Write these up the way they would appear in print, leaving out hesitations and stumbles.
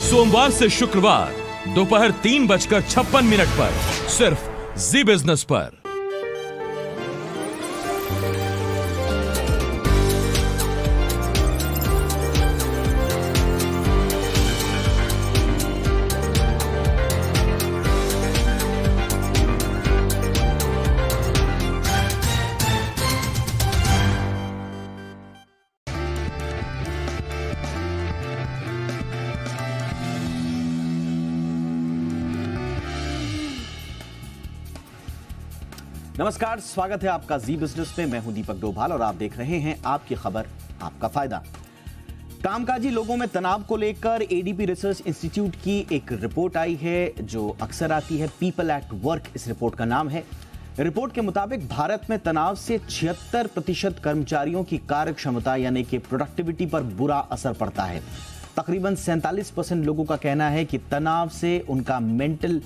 सोमवार से शुक्रवार दोपहर 3:56 पर सिर्फ जी बिजनेस पर। नमस्कार, स्वागत है आपका जी बिजनेस में। मैं हूं दीपक डोभाल और आप देख रहे हैं आपकी खबर आपका फायदा। कामकाजी लोगों में तनाव को लेकर एडीपी रिसर्च इंस्टीट्यूट की एक रिपोर्ट आई है जो अक्सर आती है, पीपल एट वर्क इस रिपोर्ट का नाम है। रिपोर्ट के मुताबिक भारत में तनाव से 76% कर्मचारियों की कार्य क्षमता यानी कि प्रोडक्टिविटी पर बुरा असर पड़ता है। तकरीबन 47% लोगों का कहना है कि तनाव से उनका मेंटल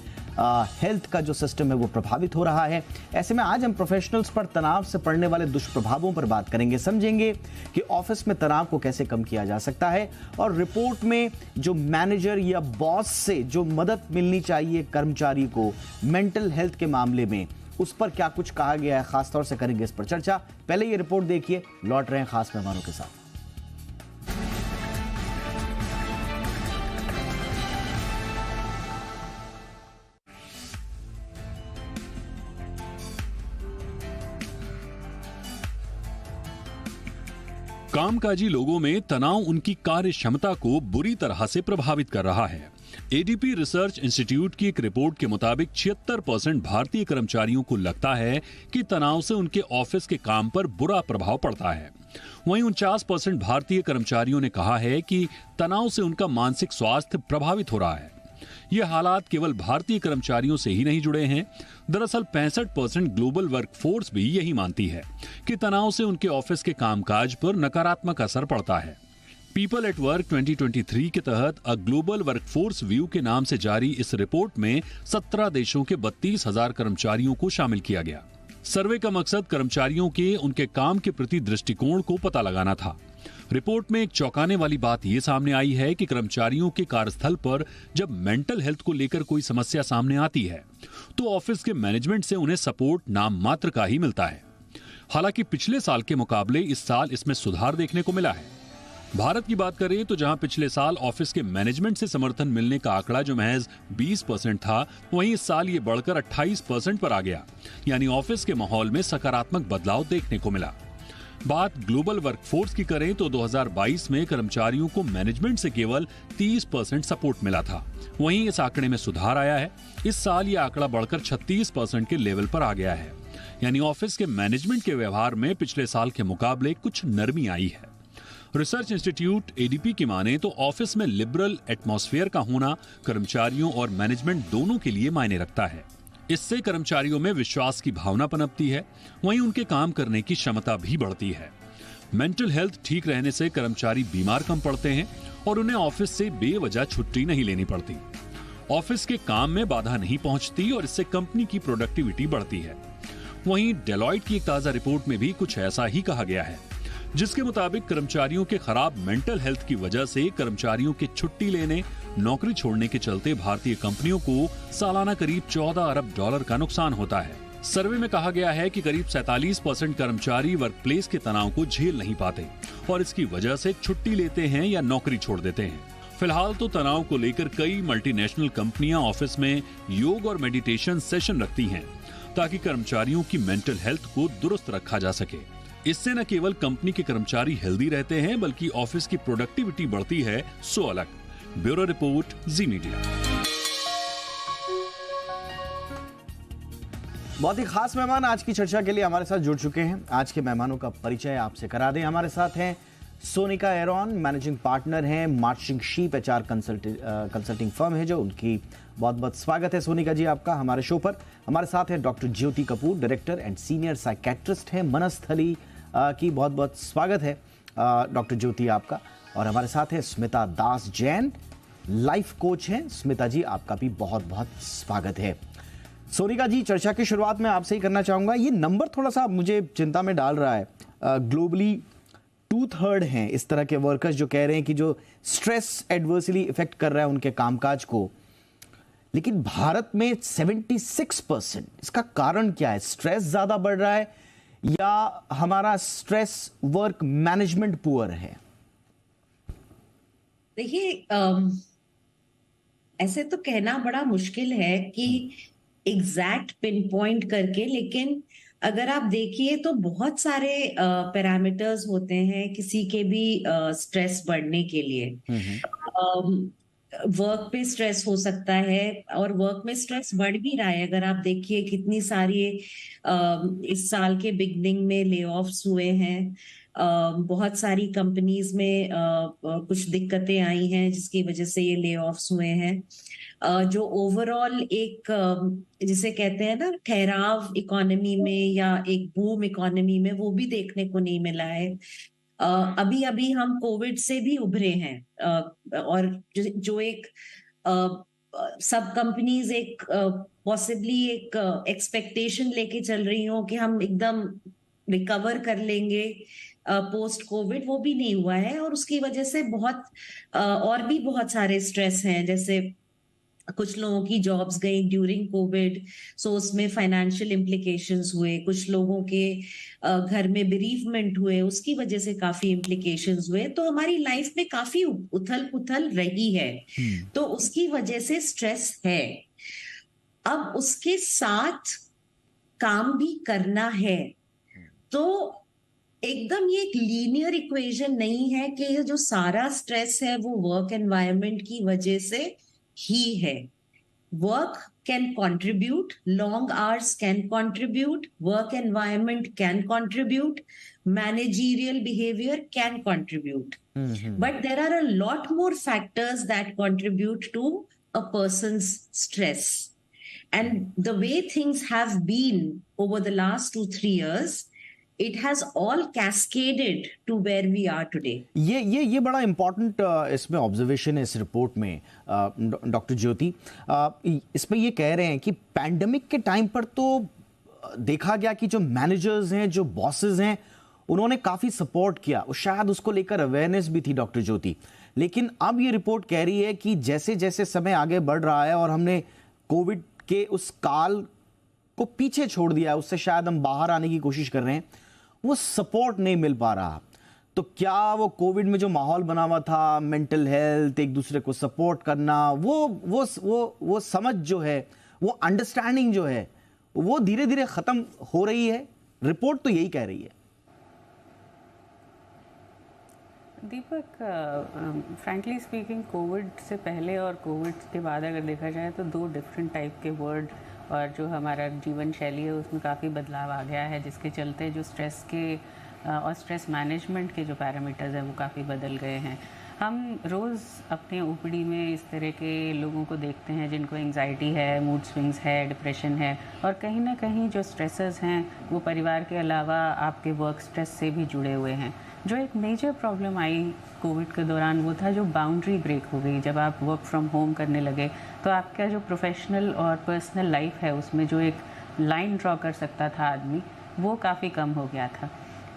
हेल्थ का जो सिस्टम है वो प्रभावित हो रहा है। ऐसे में आज हम प्रोफेशनल्स पर तनाव से पड़ने वाले दुष्प्रभावों पर बात करेंगे, समझेंगे कि ऑफिस में तनाव को कैसे कम किया जा सकता है और रिपोर्ट में जो मैनेजर या बॉस से जो मदद मिलनी चाहिए कर्मचारी को मेंटल हेल्थ के मामले में, उस पर क्या कुछ कहा गया है, खासतौर से करेंगे इस पर चर्चा। पहले ये रिपोर्ट देखिए, लौट रहे हैं खास मेहमानों के साथ। कामकाजी लोगों में तनाव उनकी कार्य क्षमता को बुरी तरह से प्रभावित कर रहा है। एडीपी रिसर्च इंस्टीट्यूट की एक रिपोर्ट के मुताबिक 76% भारतीय कर्मचारियों को लगता है कि तनाव से उनके ऑफिस के काम पर बुरा प्रभाव पड़ता है। वहीं 49% भारतीय कर्मचारियों ने कहा है कि तनाव से उनका मानसिक स्वास्थ्य प्रभावित हो रहा है। ये हालात केवल भारतीय कर्मचारियों से ही नहीं जुड़े हैं। दरअसल 65% ग्लोबल वर्कफोर्स भी यही मानती है कि तनाव से उनके ऑफिस के कामकाज पर नकारात्मक असर पड़ता है। पीपल एट वर्क 2023 के तहत अ ग्लोबल वर्कफोर्स व्यू के नाम से जारी इस रिपोर्ट में 17 देशों के 32,000 कर्मचारियों को शामिल किया गया। सर्वे का मकसद कर्मचारियों के उनके काम के प्रति दृष्टिकोण को पता लगाना था। रिपोर्ट में एक चौंकाने वाली बात यह सामने आई है कि कर्मचारियों के कार्यस्थल पर जब मेंटल हेल्थ को लेकर कोई समस्या सामने आती है तो ऑफिस के मैनेजमेंट से उन्हें सपोर्ट नाम मात्र का ही मिलता है। हालांकि पिछले साल के मुकाबले इस साल इसमें सुधार देखने को मिला है। भारत की बात करें तो जहां पिछले साल ऑफिस के मैनेजमेंट से समर्थन मिलने का आंकड़ा जो महज 20% था, वहीं इस साल ये बढ़कर 28% पर आ गया। यानी ऑफिस के माहौल में सकारात्मक बदलाव देखने को मिला। बात ग्लोबल वर्कफोर्स की करें तो 2022 में कर्मचारियों को मैनेजमेंट से केवल 30% सपोर्ट मिला था। वहीं इस आंकड़े में सुधार आया है। इस साल ये आंकड़ा बढ़कर 36% के लेवल पर आ गया है। यानी ऑफिस के मैनेजमेंट के व्यवहार में पिछले साल के मुकाबले कुछ नरमी आई है। रिसर्च इंस्टीट्यूट एडीपी की माने तो ऑफिस में लिबरल एटमॉस्फेयर का होना कर्मचारियों और मैनेजमेंट दोनों के लिए मायने रखता है। इससे कर्मचारियों में विश्वास की भावना पनपती है, वहीं उनके काम करने की क्षमता भी बढ़ती है। मेंटल हेल्थ ठीक रहने से कर्मचारी बीमार कम पड़ते हैं और उन्हें ऑफिस से बेवजह छुट्टी नहीं लेनी पड़ती। ऑफिस के काम में बाधा नहीं पहुंचती और इससे कंपनी की प्रोडक्टिविटी बढ़ती है। वहीं डेलॉयट की एक ताजा रिपोर्ट में भी कुछ ऐसा ही कहा गया है, जिसके मुताबिक कर्मचारियों के खराब मेंटल हेल्थ की वजह से कर्मचारियों के छुट्टी लेने, नौकरी छोड़ने के चलते भारतीय कंपनियों को सालाना करीब $14 अरब का नुकसान होता है। सर्वे में कहा गया है कि करीब 47% कर्मचारी वर्कप्लेस के तनाव को झेल नहीं पाते और इसकी वजह से छुट्टी लेते हैं या नौकरी छोड़ देते हैं। फिलहाल तो तनाव को लेकर कई मल्टीनेशनल कंपनियां ऑफिस में योग और मेडिटेशन सेशन रखती हैं ताकि कर्मचारियों की मेंटल हेल्थ को दुरुस्त रखा जा सके। इससे न केवल कंपनी के कर्मचारी हेल्दी रहते हैं बल्कि ऑफिस की प्रोडक्टिविटी बढ़ती है, सो अलग। ब्यूरो रिपोर्ट, जी मीडिया। बहुत ही खास मेहमान आज की चर्चा के लिए हमारे साथ जुड़ चुके हैं। आज के मेहमानों का परिचय आपसे करा दें। हमारे साथ हैं सोनिका एरॉन, मैनेजिंग पार्टनर हैं marching sheep HR consulting firm है जो उनकी बहुत बहुत स्वागत है सोनिका जी आपका हमारे शो पर। हमारे साथ हैं doctor Jyoti Kapoor, director and senior psychiatrist हैं मनस्थली की बहुत बहुत स्वागत है डॉक्टर ज्योति आपका। और हमारे साथ है स्मिता दास जैन, लाइफ कोच हैं। स्मिता जी आपका भी बहुत बहुत स्वागत है। सोनिका जी, चर्चा की शुरुआत में आपसे ही करना चाहूंगा, ये नंबर थोड़ा सा मुझे चिंता में डाल रहा है। ग्लोबली 2/3 हैं इस तरह के वर्कर्स जो कह रहे हैं कि जो स्ट्रेस एडवर्सली इफेक्ट कर रहा है उनके कामकाज को, लेकिन भारत में 76%। इसका कारण क्या है? स्ट्रेस ज्यादा बढ़ रहा है या हमारा स्ट्रेस वर्क मैनेजमेंट पुअर है? देखिए, ऐसे तो कहना बड़ा मुश्किल है कि एग्जैक्ट पिन पॉइंट करके, लेकिन अगर आप देखिए तो बहुत सारे पैरामीटर्स होते हैं किसी के भी स्ट्रेस बढ़ने के लिए। वर्क पे स्ट्रेस हो सकता है, और वर्क में स्ट्रेस बढ़ भी रहा है। अगर आप देखिए कितनी सारी इस साल के बिगनिंग में ले ऑफ्स हुए हैं, बहुत सारी कंपनीज में कुछ दिक्कतें आई हैं जिसकी वजह से ये ले ऑफ्स हुए हैं। जो ओवरऑल एक जिसे कहते हैं ना ठहराव इकोनॉमी में या एक बूम इकोनॉमी में, वो भी देखने को नहीं मिला है। अभी अभी हम कोविड से भी उभरे हैं, और जो एक सब कंपनीज एक पॉसिबली एक एक्सपेक्टेशन लेके चल रही हो कि हम एकदम रिकवर कर लेंगे पोस्ट कोविड, वो भी नहीं हुआ है। और उसकी वजह से बहुत और भी बहुत सारे स्ट्रेस हैं, जैसे कुछ लोगों की जॉब्स गई ड्यूरिंग कोविड, सो उसमें फाइनेंशियल इम्प्लीकेशंस हुए। कुछ लोगों के घर में बेरीफमेंट हुए, उसकी वजह से काफी इम्प्लीकेशंस हुए। तो हमारी लाइफ में काफी उथल पुथल रही है, तो उसकी वजह से स्ट्रेस है। अब उसके साथ काम भी करना है, तो एकदम ये एक लीनियर इक्वेशन नहीं है कि ये जो सारा स्ट्रेस है वो वर्क एनवायरनमेंट की वजह से ही है। Work can contribute, long hours can contribute, work environment can contribute, managerial behavior can contribute. But there are a lot more factors that contribute to a person's stress. And the way things have been over the last 2-3 years, it has all cascaded to where we are today. ये बड़ा important इसमें observation है इस report में doctor ज्योति। इसमें ये कह रहे हैं कि पैंडेमिक के टाइम पर तो देखा गया कि जो मैनेजर्स हैं, जो बॉसेस हैं, उन्होंने काफी सपोर्ट किया और शायद उसको लेकर अवेयरनेस भी थी डॉक्टर ज्योति। लेकिन अब ये रिपोर्ट कह रही है कि जैसे जैसे समय आगे बढ़ रहा है और हमने कोविड के उस काल को पीछे छोड़ दिया है, उससे शायद हम बाहर आने की कोशिश कर रहे हैं, वो सपोर्ट नहीं मिल पा रहा। तो क्या वो कोविड में जो माहौल बना हुआ था, मेंटल हेल्थ, एक दूसरे को सपोर्ट करना, वो समझ जो है, वो अंडरस्टैंडिंग जो है, वो धीरे धीरे खत्म हो रही है? रिपोर्ट तो यही कह रही है। दीपक, फ्रैंकली स्पीकिंग, कोविड से पहले और कोविड के बाद अगर देखा जाए तो दो डिफरेंट टाइप के वर्ड और जो हमारा जीवन शैली है उसमें काफ़ी बदलाव आ गया है, जिसके चलते जो स्ट्रेस के और स्ट्रेस मैनेजमेंट के जो पैरामीटर्स हैं वो काफ़ी बदल गए हैं। हम रोज़ अपने ओपीडी में इस तरह के लोगों को देखते हैं जिनको एंग्जाइटी है, मूड स्विंग्स है, डिप्रेशन है, और कहीं ना कहीं जो स्ट्रेसेस हैं वो परिवार के अलावा आपके वर्क स्ट्रेस से भी जुड़े हुए हैं। जो एक मेजर प्रॉब्लम आई कोविड के दौरान वो था जो बाउंड्री ब्रेक हो गई। जब आप वर्क फ्रॉम होम करने लगे तो आपका जो प्रोफेशनल और पर्सनल लाइफ है उसमें जो एक लाइन ड्रॉ कर सकता था आदमी, वो काफ़ी कम हो गया था।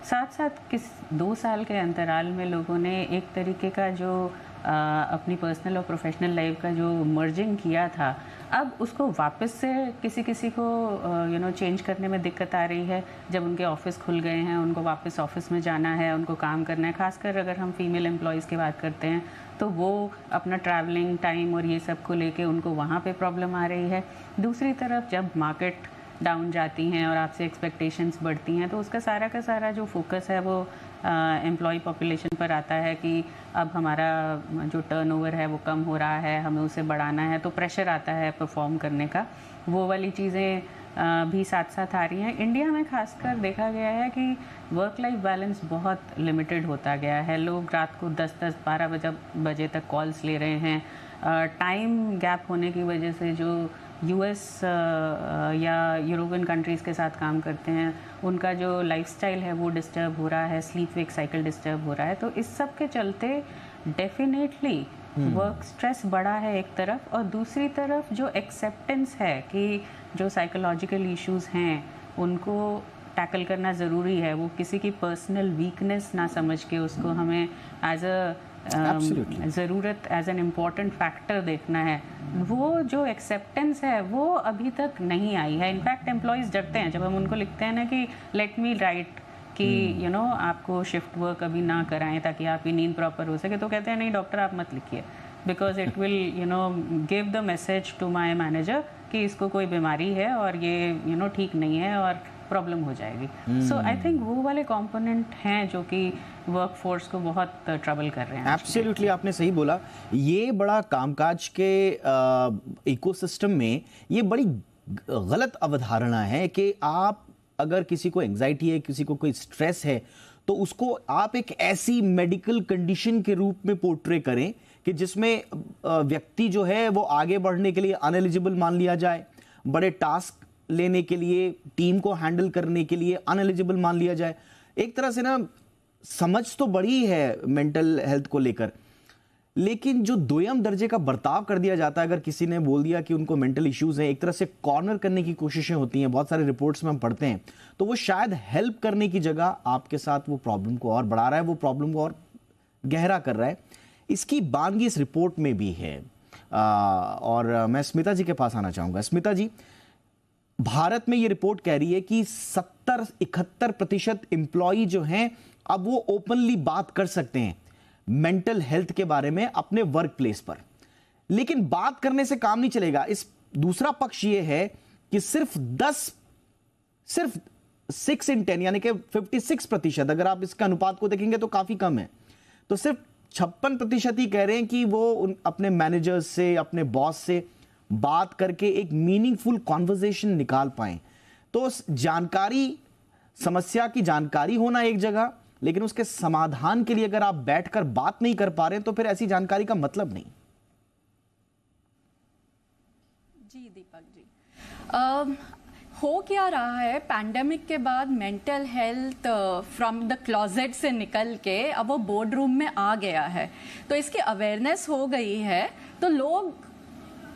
साथ साथ 2 साल के अंतराल में लोगों ने एक तरीके का जो अपनी पर्सनल और प्रोफेशनल लाइफ का जो मर्जिंग किया था, अब उसको वापस से किसी को चेंज करने में दिक्कत आ रही है। जब उनके ऑफिस खुल गए हैं, उनको वापस ऑफिस में जाना है, उनको काम करना है। खासकर अगर हम फीमेल एम्प्लॉयज़ की बात करते हैं तो वो अपना ट्रैवलिंग टाइम और ये सब को लेके उनको वहाँ पे प्रॉब्लम आ रही है। दूसरी तरफ जब मार्केट डाउन जाती हैं और आपसे एक्सपेक्टेशंस बढ़ती हैं तो उसका सारा का सारा जो फोकस है वो एम्प्लॉय पॉपुलेशन पर आता है कि अब हमारा जो टर्नओवर है वो कम हो रहा है, हमें उसे बढ़ाना है, तो प्रेशर आता है परफॉर्म करने का। वो वाली चीज़ें भी साथ साथ आ रही हैं। इंडिया में खासकर देखा गया है कि वर्क लाइफ बैलेंस बहुत लिमिटेड होता गया है। लोग रात को 10-10, 12 बजे तक कॉल्स ले रहे हैं। टाइम गैप होने की वजह से जो यूएस या यूरोपियन कंट्रीज़ के साथ काम करते हैं उनका जो लाइफस्टाइल है वो डिस्टर्ब हो रहा है, स्लीप वेक साइकिल डिस्टर्ब हो रहा है। तो इस सब के चलते डेफिनेटली वर्क स्ट्रेस बढ़ा है एक तरफ, और दूसरी तरफ जो एक्सेप्टेंस है कि जो साइकोलॉजिकल इश्यूज़ हैं उनको टैकल करना ज़रूरी है। वो किसी की पर्सनल वीकनेस ना समझ के उसको हमें एज अ ज़रूरत, एज एन इम्पॉर्टेंट फैक्टर देखना है। वो जो एक्सेप्टेंस है वो अभी तक नहीं आई है। इनफैक्ट एम्प्लॉयज़ डरते हैं जब हम उनको लिखते हैं ना कि लेट मी राइट कि यू नो आपको शिफ्ट वर्क अभी ना कराएं ताकि आपकी नींद प्रॉपर हो सके, तो कहते हैं नहीं डॉक्टर आप मत लिखिए, because it will you know give the message to my manager कि इसको कोई बीमारी है और ये यू नो ठीक नहीं है और प्रॉब्लम हो जाएगी। सो आई थिंक वो वाले कंपोनेंट हैं जो कि वर्क फोर्स को बहुत ट्रबल कर रहे हैं। एब्सोल्युटली, आपने सही बोला। ये बड़ा कामकाज के इकोसिस्टम में ये बड़ी गलत अवधारणा है कि आप अगर किसी को एंजाइटी है, किसी को कोई स्ट्रेस है, तो उसको आप एक ऐसी मेडिकल कंडीशन के रूप में पोर्ट्रे करें कि जिसमें व्यक्ति जो है वो आगे बढ़ने के लिए अनएलिजिबल मान लिया जाए, बड़े टास्क लेने के लिए, टीम को हैंडल करने के लिए अनएलिजिबल मान लिया जाए। एक तरह से ना समझ तो बड़ी है मेंटल हेल्थ को लेकर, लेकिन जो दोयम दर्जे का बर्ताव कर दिया जाता है, अगर किसी ने बोल दिया कि उनको मेंटल इश्यूज हैं, एक तरह से कॉर्नर करने की कोशिशें होती हैं, बहुत सारे रिपोर्ट्स में हम पढ़ते हैं, तो वो शायद हेल्प करने की जगह आपके साथ वो प्रॉब्लम को और बढ़ा रहा है, वो प्रॉब्लम को और गहरा कर रहा है। इसकी बानगी इस रिपोर्ट में भी है। और मैं स्मिता जी के पास आना चाहूंगा। स्मिता जी, भारत में ये रिपोर्ट कह रही है कि 71% एम्प्लॉई जो हैं अब वो ओपनली बात कर सकते हैं मेंटल हेल्थ के बारे में अपने वर्क प्लेस पर, लेकिन बात करने से काम नहीं चलेगा। इस दूसरा पक्ष ये है कि सिर्फ 6 in 10 यानी कि 56%, अगर आप इसका अनुपात को देखेंगे तो काफी कम है, तो सिर्फ 56% ही कह रहे हैं कि वो अपने मैनेजर्स से, अपने बॉस से बात करके एक मीनिंगफुल कॉन्वर्सेशन निकाल पाएं। तो जानकारी, समस्या की जानकारी होना एक जगह, लेकिन उसके समाधान के लिए अगर आप बैठकर बात नहीं कर पा रहे तो फिर ऐसी जानकारी का मतलब नहीं। जी दीपक जी, हो क्या रहा है, पैंडेमिक के बाद mental health from the closet से निकल के अब वो बोर्ड रूम में आ गया है, तो इसकी अवेयरनेस हो गई है, तो लोग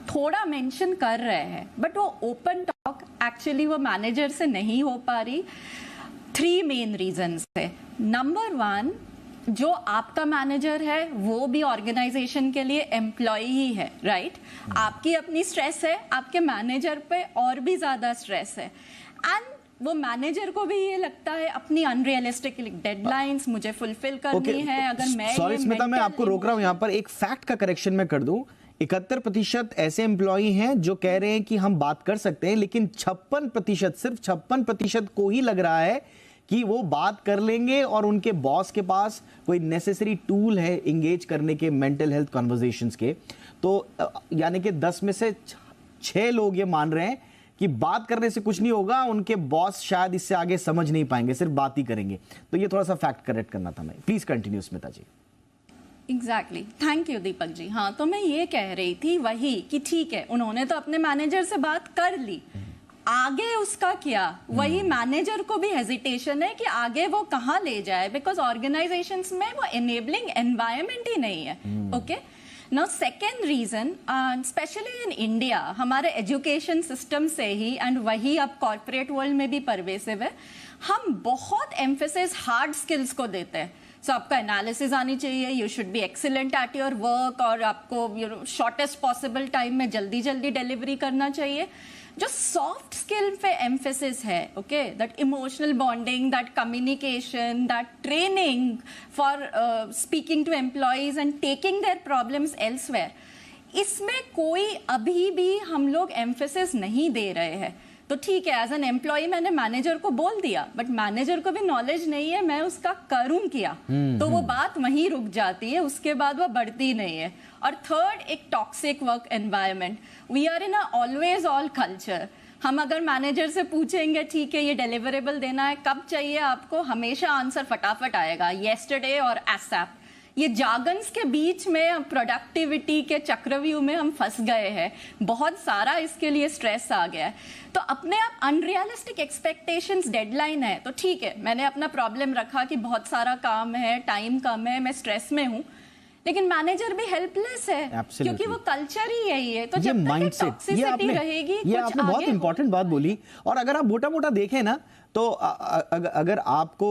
थोड़ा मेंशन कर रहे हैं, बट वो ओपन टॉक एक्चुअली वो मैनेजर से नहीं हो पा रही। 3 मेन रीजंस है। नंबर 1, जो आपका मैनेजर है वो भी ऑर्गेनाइजेशन के लिए एम्प्लॉय ही है, राइट? आपकी अपनी स्ट्रेस है, आपके मैनेजर पे और भी ज्यादा स्ट्रेस है, एंड वो मैनेजर को भी ये लगता है अपनी अनरियलिस्टिक डेडलाइंस मुझे फुलफिल करनी है। अगर मैं सॉरी स्मिता, मैं आपको रोक रहा हूं यहां पर, एक फैक्ट का करेक्शन मैं कर दूं। 71% ऐसे एम्प्लॉई हैं जो कह रहे हैं कि हम बात कर सकते हैं, लेकिन 56%, सिर्फ 56% को ही लग रहा है कि वो बात कर लेंगे और उनके बॉस के पास कोई नेसेसरी टूल है इंगेज करने के मेंटल हेल्थ कन्वर्सेशंस के। तो यानी कि 10 में से 6 लोग ये मान रहे हैं कि बात करने से कुछ नहीं होगा, उनके बॉस शायद इससे आगे समझ नहीं पाएंगे, सिर्फ बात ही करेंगे। तो ये थोड़ा सा फैक्ट करेक्ट करना था मैं। Please continue Smita ji. Exactly, thank you Deepak ji. हाँ, तो मैं ये कह रही थी वही कि ठीक है, उन्होंने तो अपने मैनेजर से बात कर ली, आगे उसका क्या, वही मैनेजर को भी हेजिटेशन है कि आगे वो कहाँ ले जाए, बिकॉज ऑर्गेनाइजेशंस में वो एनेबलिंग एनवायरनमेंट ही नहीं है। Okay, now second reason, specially in India, हमारे एजुकेशन सिस्टम से ही, एंड वही अब कॉर्पोरेट वर्ल्ड में भी परवेसिव है, हम बहुत एम्फेसिस हार्ड स्किल्स को देते हैं। सो आपका एनालिसिस आनी चाहिए, you should be excellent at your work, और आपको शॉर्टेस्ट पॉसिबल टाइम में जल्दी जल्दी डिलीवरी करना चाहिए। जो सॉफ्ट स्किल पे एम्फेसिस है, okay, that emotional bonding, that communication, that training for speaking to employees and taking their problems elsewhere, इसमें कोई अभी भी हम लोग एम्फेसिस नहीं दे रहे हैं। तो ठीक है, एज एन एम्प्लॉय मैंने मैनेजर को बोल दिया, बट मैनेजर को भी नॉलेज नहीं है मैं उसका करूं क्या, तो वो बात वहीं रुक जाती है, उसके बाद वो बढ़ती नहीं है। और थर्ड, एक toxic work environment. We are in a always all culture. हम अगर मैनेजर से पूछेंगे ठीक है ये डिलीवरेबल देना है, कब चाहिए आपको, हमेशा आंसर फटाफट आएगा, येस्टरडे और एसएप। ये जार्गन्स के बीच में प्रोडक्टिविटी के चक्रव्यूह में हम फंस गए हैं, बहुत सारा इसके लिए स्ट्रेस आ गया है। तो अपने आप अनरियलिस्टिक एक्सपेक्टेशंस, डेडलाइन है तो ठीक है, मैंने अपना प्रॉब्लम रखा कि बहुत सारा काम है, टाइम कम है, मैं स्ट्रेस में हूँ, लेकिन मैनेजर भी हेल्पलेस है क्योंकि वो कल्चर ही यही है। तो जब तक टॉक्सिसिटी रहेगी, ये आपने बहुत इंपॉर्टेंट बात बोली। और अगर आप मोटा मोटा देखें ना, तो अगर आपको,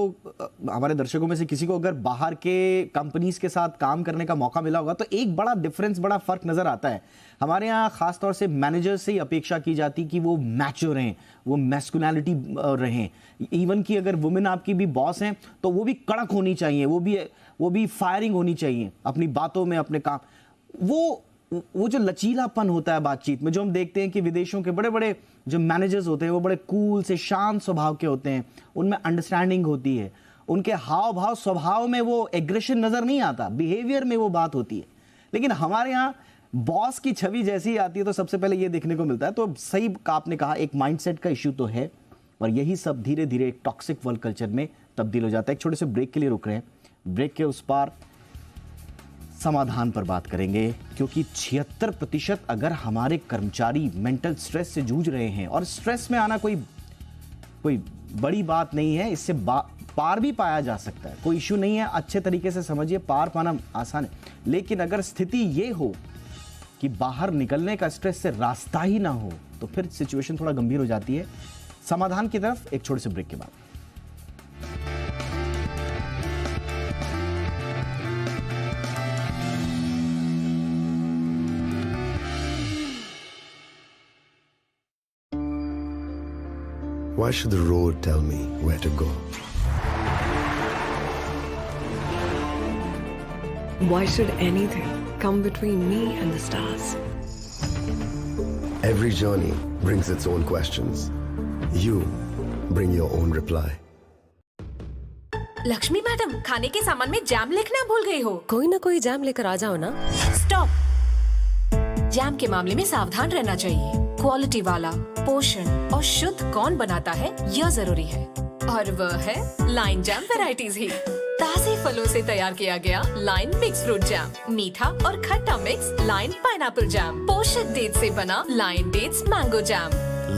हमारे दर्शकों में से किसी को अगर बाहर के कंपनीज के साथ काम करने का मौका मिला होगा तो एक बड़ा डिफरेंस, बड़ा फर्क नजर आता है। हमारे यहाँ खासतौर से मैनेजर से ही अपेक्षा की जाती कि वो मैच्योर रहें, वो मैस्कुलिनिटी रहें। इवन कि अगर वुमेन आपकी भी बॉस हैं तो वो भी कड़क होनी चाहिए, वो भी फायरिंग होनी चाहिए अपनी बातों में, अपने काम। वो जो लचीलापन होता है बातचीत में, जो हम देखते हैं कि विदेशों के बड़े बड़े जो मैनेजर्स होते हैं वो बड़े कूल से शांत स्वभाव के होते हैं, उनमें अंडरस्टैंडिंग होती है, उनके हाव भाव स्वभाव में वो एग्रेशन नजर नहीं आता, बिहेवियर में वो बात होती है। लेकिन हमारे यहाँ बॉस की छवि जैसी ही आती है तो सबसे पहले ये देखने को मिलता है। तो सही आपने कहा, एक माइंडसेट का इश्यू तो है, और यही सब धीरे धीरे एक टॉक्सिक वर्क कल्चर में तब्दील हो जाता है। एक छोटे से ब्रेक के लिए रुक रहे हैं, ब्रेक के उस पार समाधान पर बात करेंगे, क्योंकि 76% अगर हमारे कर्मचारी मेंटल स्ट्रेस से जूझ रहे हैं, और स्ट्रेस में आना कोई बड़ी बात नहीं है, इससे पार भी पाया जा सकता है, कोई इश्यू नहीं है, अच्छे तरीके से समझिए, पार पाना आसान है। लेकिन अगर स्थिति ये हो कि बाहर निकलने का स्ट्रेस से रास्ता ही ना हो तो फिर सिचुएशन थोड़ा गंभीर हो जाती है। समाधान की तरफ एक छोटे से ब्रेक के बाद। Why should the road tell me where to go? Why should anything come between me and the stars? Every journey brings its own questions. You bring your own reply. Lakshmi madam, खाने के सामान में jam लिखना भूल गई हो। कोई ना कोई जैम लेकर आ जाओ ना। स्टॉप। जैम के मामले में सावधान रहना चाहिए। क्वालिटी वाला, पोषण और शुद्ध कौन बनाता है, यह जरूरी है, और वह है लाइन जैम वैरायटीज ही। ताजे फलों से तैयार किया गया लाइन मिक्स फ्रूट जैम, मीठा और खट्टा मिक्स लाइन पाइनएप्पल जैम, पोषक डेट्स से बना Lion dates mango jam.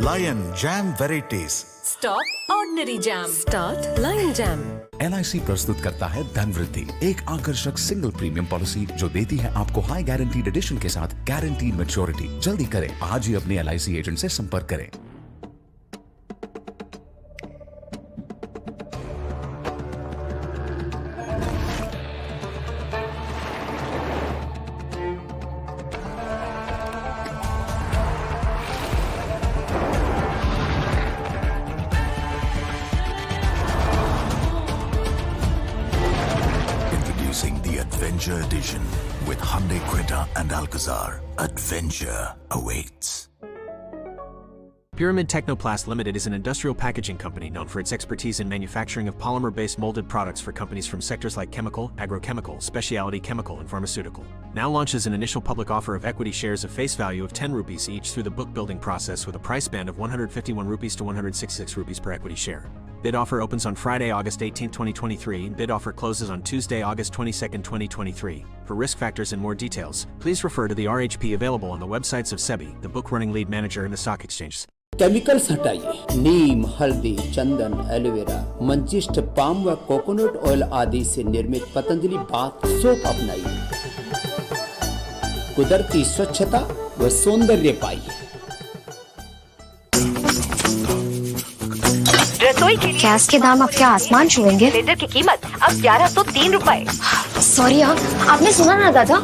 Lion jam varieties. Stop ordinary jam, start Lion jam. LIC प्रस्तुत करता है धन वृद्धि, एक आकर्षक सिंगल प्रीमियम पॉलिसी जो देती है आपको हाई गारंटीड एडिशन के साथ गारंटीड मैच्योरिटी। जल्दी करें, आज ही अपने LIC एजेंट से संपर्क करें। Adventure Edition with Hyundai Creta and Alcazar. Adventure awaits. Pyramid Technoplast Limited is an industrial packaging company known for its expertise in manufacturing of polymer-based molded products for companies from sectors like chemical, agrochemical, specialty chemical, and pharmaceutical. Now launches an initial public offer of equity shares of face value of 10 rupees each through the book building process with a price band of 151 rupees to 166 rupees per equity share. Bid offer opens on Friday, August 18, 2023, and bid offer closes on Tuesday, August 22, 2023. For risk factors and more details, please refer to the RHP available on the websites of SEBI, the book running lead manager, and the stock exchanges. Chemicals हटाइए। नीम, हल्दी, चंदन, aloe vera, मंजिष्ठ, palm व coconut oil आदि से निर्मित Patanjali bath soap अपनाइए। कुदरती स्वच्छता व सौंदर्य पाइए। रसोई के गैस के दाम अब क्या आसमान छुएंगे? लीटर की कीमत अब 1103 रुपए। सॉरी आपने सुना ना दादा?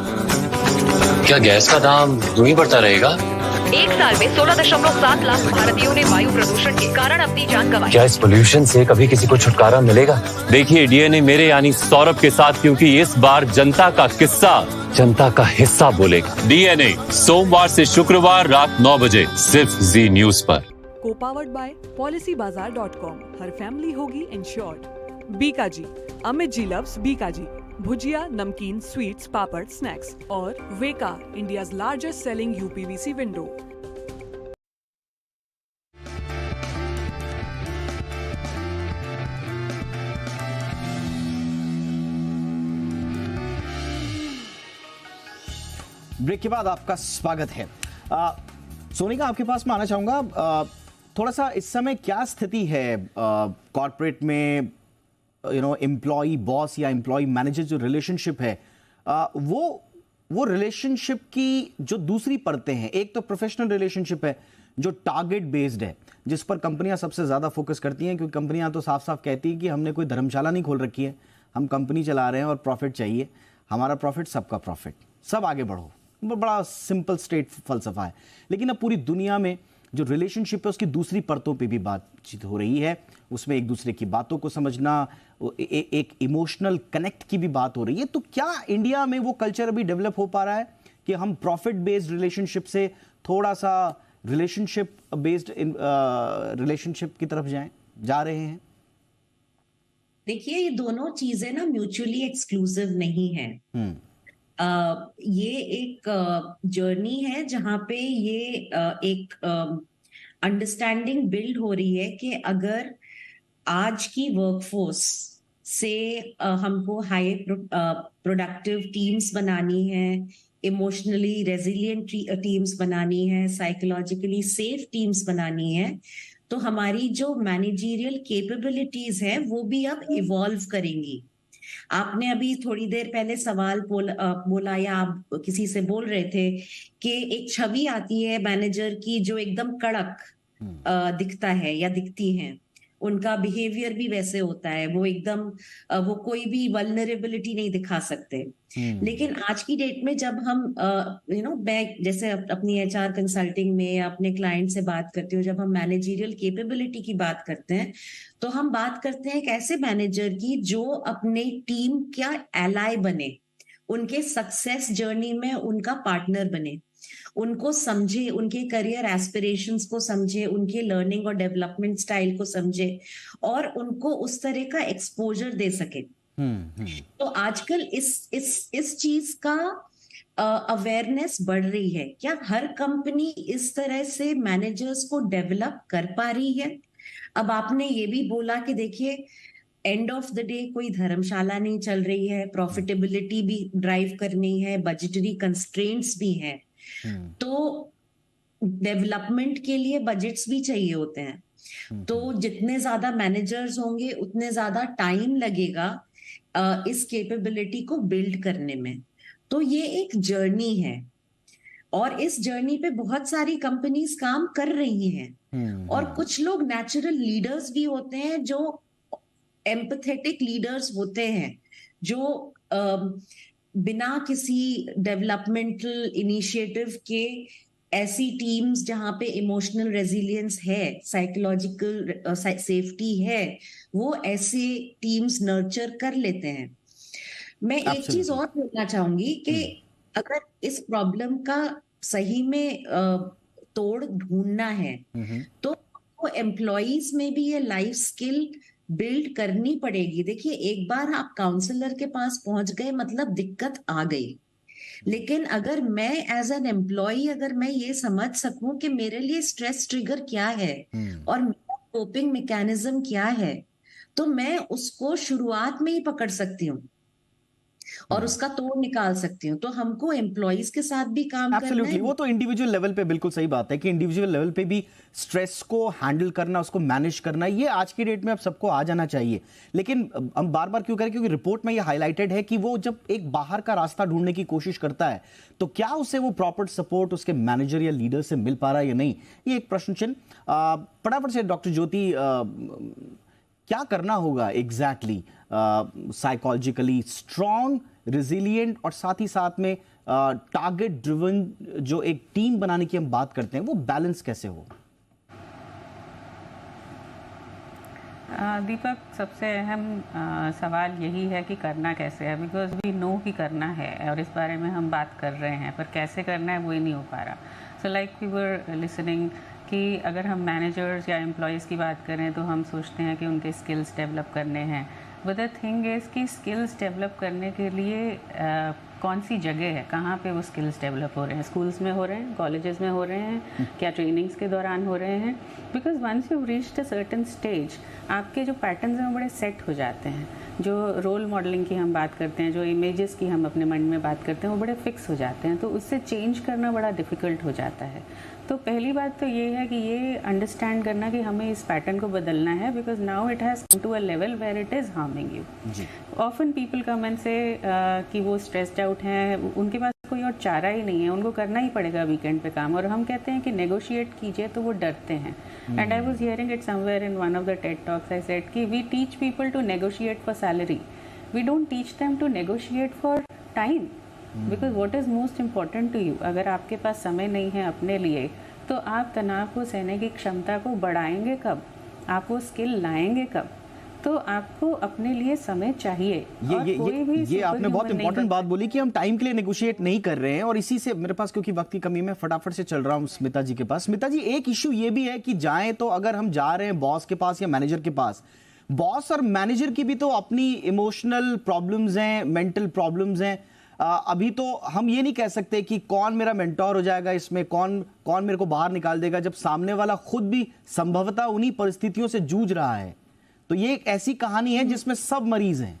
क्या गैस का दाम यूं ही बढ़ता रहेगा? एक साल में 16.7 लाख भारतीयों ने वायु प्रदूषण के कारण अपनी जान गंवाई। क्या इस पोल्यूशन से कभी किसी को छुटकारा मिलेगा? देखिए डीएनए मेरे यानी सौरभ के साथ, क्योंकि इस बार जनता का किस्सा जनता का हिस्सा बोलेगा। डीएनए सोमवार से शुक्रवार रात 9 बजे सिर्फ जी न्यूज पर। Co-powered by policybazaar.com। हर फैमिली होगी insured. Bikaji, Amit ji loves Bikaji, bhujia, namkeen, sweets, papad, snacks, और Veka, India's largest selling UPVC window. Break के बाद आपका स्वागत है। सोनिका, आपके पास मैं आना चाहूंगा, थोड़ा सा इस समय क्या स्थिति है कॉर्पोरेट में, एम्प्लॉय बॉस या एम्प्लॉय मैनेजर जो रिलेशनशिप है, वो वो रिलेशनशिप की जो दूसरी परतें हैं, एक तो प्रोफेशनल रिलेशनशिप है जो टारगेट बेस्ड है, जिस पर कंपनियां सबसे ज्यादा फोकस करती हैं, क्योंकि कंपनियां तो साफ साफ कहती हैं कि हमने कोई धर्मशाला नहीं खोल रखी है, हम कंपनी चला रहे हैं और प्रॉफिट चाहिए, हमारा प्रॉफिट सबका प्रॉफिट, सब आगे बढ़ो। बड़ा सिंपल स्ट्रेट फलसफा है। लेकिन अब पूरी दुनिया में जो रिलेशनशिप है उसकी दूसरी परतों पे भी बातचीत हो रही है, उसमें एक दूसरे की बातों को समझना, एक इमोशनल कनेक्ट की भी बात हो रही है। तो क्या इंडिया में वो कल्चर अभी डेवलप हो पा रहा है कि हम प्रॉफिट बेस्ड रिलेशनशिप से थोड़ा सा रिलेशनशिप बेस्ड रिलेशनशिप की तरफ जा रहे हैं? देखिए, ये दोनों चीजें ना म्यूचुअली एक्सक्लूसिव नहीं है। ये एक जर्नी है जहां पे ये एक अंडरस्टैंडिंग बिल्ड हो रही है कि अगर आज की वर्कफोर्स से हमको हाई प्रोडक्टिव टीम्स बनानी है, इमोशनली रेजिलिएंट टीम्स बनानी है, साइकोलॉजिकली सेफ टीम्स बनानी है, तो हमारी जो मैनेजरियल कैपेबिलिटीज है वो भी अब इवॉल्व करेंगी। आपने अभी थोड़ी देर पहले सवाल बोला या आप किसी से बोल रहे थे कि एक छवि आती है मैनेजर की जो एकदम कड़क दिखता है या दिखती है, उनका बिहेवियर भी वैसे होता है, वो एकदम वो कोई भी वल्नरेबिलिटी नहीं दिखा सकते। लेकिन आज की डेट में जब हम मैं जैसे अपनी एचआर कंसल्टिंग में या अपने क्लाइंट से बात करती हूँ, जब हम मैनेजरियल कैपेबिलिटी की बात करते हैं तो हम बात करते हैं एक ऐसे मैनेजर की जो अपने टीम का एलाय बने, उनके सक्सेस जर्नी में उनका पार्टनर बने, उनको समझे, उनके करियर एस्पिरेशंस को समझे, उनके लर्निंग और डेवलपमेंट स्टाइल को समझे और उनको उस तरह का एक्सपोजर दे सके। तो आजकल इस चीज का अवेयरनेस बढ़ रही है। क्या हर कंपनी इस तरह से मैनेजर्स को डेवलप कर पा रही है? अब आपने ये भी बोला कि देखिए एंड ऑफ द डे कोई धर्मशाला नहीं चल रही है, प्रॉफिटेबिलिटी भी ड्राइव करनी है, बजटरी कंस्ट्रेंट्स भी हैं, तो डेवलपमेंट के लिए बजट्स भी चाहिए होते हैं। तो जितने ज्यादा मैनेजर्स होंगे उतने ज्यादा टाइम लगेगा इस कैपेबिलिटी को बिल्ड करने में। तो ये एक जर्नी है और इस जर्नी पे बहुत सारी कंपनीज काम कर रही हैं और कुछ लोग नेचुरल लीडर्स भी होते हैं जो एम्पैथेटिक लीडर्स होते हैं, जो बिना किसी डेवलपमेंटल इनिशिएटिव के ऐसी टीम्स जहां पे इमोशनल रेजिलियंस है, साइकोलॉजिकल सेफ्टी है, वो ऐसे टीम्स नर्चर कर लेते हैं। मैं एक चीज और बोलना चाहूंगी कि अगर इस प्रॉब्लम का सही में तोड़ ढूंढना है तो एम्प्लॉइज में भी ये लाइफ स्किल बिल्ड करनी पड़ेगी। देखिए, एक बार आप काउंसलर के पास पहुंच गए मतलब दिक्कत आ गई, लेकिन अगर मैं एज एन एम्प्लॉय अगर मैं ये समझ सकूं कि मेरे लिए स्ट्रेस ट्रिगर क्या है और मेरा कोपिंग मैकेनिज्म क्या है, तो मैं उसको शुरुआत में ही पकड़ सकती हूँ और उसका तोड़ निकाल सकती हूँ। तो हमको एम्प्लॉइज के साथ भी काम करना है। वो तो इंडिविजुअल लेवल पे बिल्कुल सही बात है कि इंडिविजुअल लेवल पे भी स्ट्रेस को हैंडल करना, उसको मैनेज करना, ये आज की डेट में अब सबको आ जाना चाहिए। लेकिन हम बार बार क्यों करें, क्योंकि रिपोर्ट में ये हाईलाइटेड है कि वो जब एक बाहर का रास्ता ढूंढने की कोशिश करता है तो क्या उसे वो प्रॉपर सपोर्ट उसके मैनेजर या लीडर से मिल पा रहा है या नहीं, ये एक प्रश्न चिन्ह। फटाफट से डॉक्टर ज्योति, क्या करना होगा एग्जैक्टली साइकोलॉजिकली स्ट्रॉन्ग, रिजिलियंट और साथ ही साथ में टारगेट ड्रिवन जो एक टीम बनाने की हम बात करते हैं, वो बैलेंस कैसे हो? दीपक, सबसे अहम सवाल यही है कि करना कैसे है, बिकॉज वी नो कि करना है और इस बारे में हम बात कर रहे हैं, पर कैसे करना है वो ही नहीं हो पा रहा। So like we were listening कि अगर हम मैनेजर्स या एम्प्लॉयज़ की बात करें तो हम सोचते हैं कि उनके स्किल्स डेवलप करने हैं, बट द थिंग इज़ कि स्किल्स डेवलप करने के लिए कौन सी जगह है, कहाँ पे वो स्किल्स डेवलप हो रहे हैं? स्कूल्स में हो रहे हैं, कॉलेजेस में हो रहे हैं, क्या ट्रेनिंग्स के दौरान हो रहे हैं? Because once you reached a certain stage, आपके जो पैटर्न्स हैं वो बड़े सेट हो जाते हैं। जो रोल मॉडलिंग की हम बात करते हैं, जो इमेजेस की हम अपने मन में बात करते हैं, वो बड़े फिक्स हो जाते हैं, तो उससे चेंज करना बड़ा डिफ़िकल्ट हो जाता है। तो पहली बात तो ये है कि ये अंडरस्टैंड करना कि हमें इस पैटर्न को बदलना है, because now it has come to a level where it is harming you. Often people come and say कि वो स्ट्रेस्ड आउट हैं, उनके पास कोई और चारा ही नहीं है, उनको करना ही पड़ेगा वीकेंड पे काम। और हम कहते हैं कि नेगोशिएट कीजिए तो वो डरते हैं। And I was hearing it somewhere in one of the TED talks, I said कि we teach people to negotiate for salary, we don't teach them to negotiate for time, because what is most important to you. अगर आपके पास समय नहीं है अपने लिए तो आप तनाव को सहने की क्षमता को बढ़ाएंगे कब, आप वो स्किल लाएंगे कब? तो आपको अपने लिए समय चाहिए। ये आपने बहुत इंपॉर्टेंट बात बोली कि हम टाइम के लिए नेगोशिएट नहीं कर रहे हैं। और इसी से मेरे पास, क्योंकि वक्त की कमी में फटाफट से चल रहा हूं स्मिता जी के पास। स्मिता जी, एक इश्यू ये भी है कि जाएं तो अगर हम जा रहे हैं बॉस के पास या मैनेजर के पास, बॉस और मैनेजर की भी तो अपनी इमोशनल प्रॉब्लम्स हैं, मेंटल प्रॉब्लम्स हैं। अभी तो हम ये नहीं कह सकते कि कौन मेरा मेंटोर हो जाएगा इसमें, कौन मेरे को बाहर निकाल देगा, जब सामने वाला खुद भी संभवतः उन्हीं परिस्थितियों से जूझ रहा है। तो ये एक ऐसी कहानी है जिसमें सब मरीज हैं।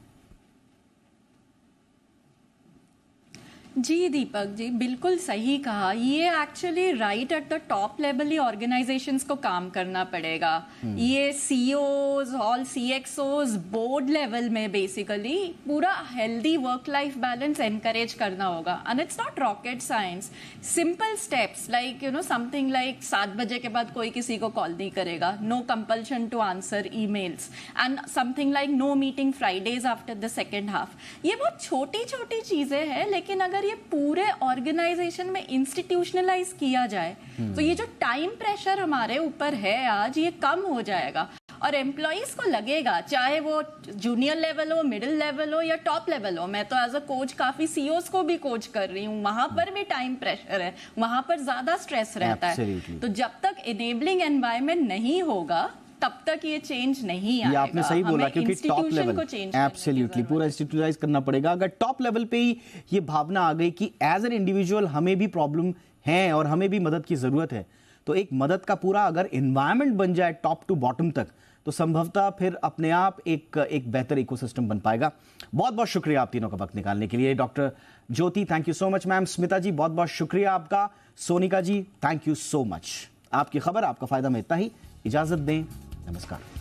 जी दीपक जी, बिल्कुल सही कहा। ये actually right at the top level he organisations को काम करना पड़ेगा। ये सीईओज, ऑल सीएक्सओज, बोर्ड लेवल में बेसिकली पूरा healthy work life balance encourage करना होगा। And it's not rocket science, simple steps like something like 7 बजे के बाद कोई किसी को कॉल नहीं करेगा, no compulsion to answer emails, and something like no meeting Fridays after the second half. ये बहुत छोटी छोटी चीजें हैं, लेकिन अगर ये पूरे ऑर्गेनाइजेशन में इंस्टीट्यूशनलाइज किया जाए तो ये जो टाइम प्रेशर हमारे ऊपर है आज, ये कम हो जाएगा। और एम्प्लॉइज को लगेगा, चाहे वो जूनियर लेवल हो, मिडिल लेवल हो या टॉप लेवल हो। मैं तो एज अ कोच काफी सीईओज को भी कोच कर रही हूँ, वहां पर भी टाइम प्रेशर है, वहां पर ज्यादा स्ट्रेस रहता है। तो जब तक इनेबलिंग एनवायरनमेंट नहीं होगा तब तक ये चेंज नहीं आएगा। ये आपने सही बोला, क्योंकि टॉप लेवल एब्सोल्युटली पूरा इंस्टीट्यूशनाइज करना पड़ेगा। अगर टॉप लेवल पे ही ये भावना आ गई कि एज एन इंडिविजुअल हमें भी प्रॉब्लम है और हमें भी मदद की जरूरत है, तो एक मदद का पूरा अगर एनवायरनमेंट बन जाए टॉप टू बॉटम तक, तो संभवतः फिर अपने आप एक बेहतर इकोसिस्टम बन पाएगा। बहुत बहुत शुक्रिया आप तीनों का वक्त निकालने के लिए। Doctor Jyoti, thank you so much ma'am. Smita ji, बहुत बहुत शुक्रिया आपका। Sonika ji, thank you so much. आपकी खबर आपका फायदा में इतना ही। इजाजत दें, नमस्कार।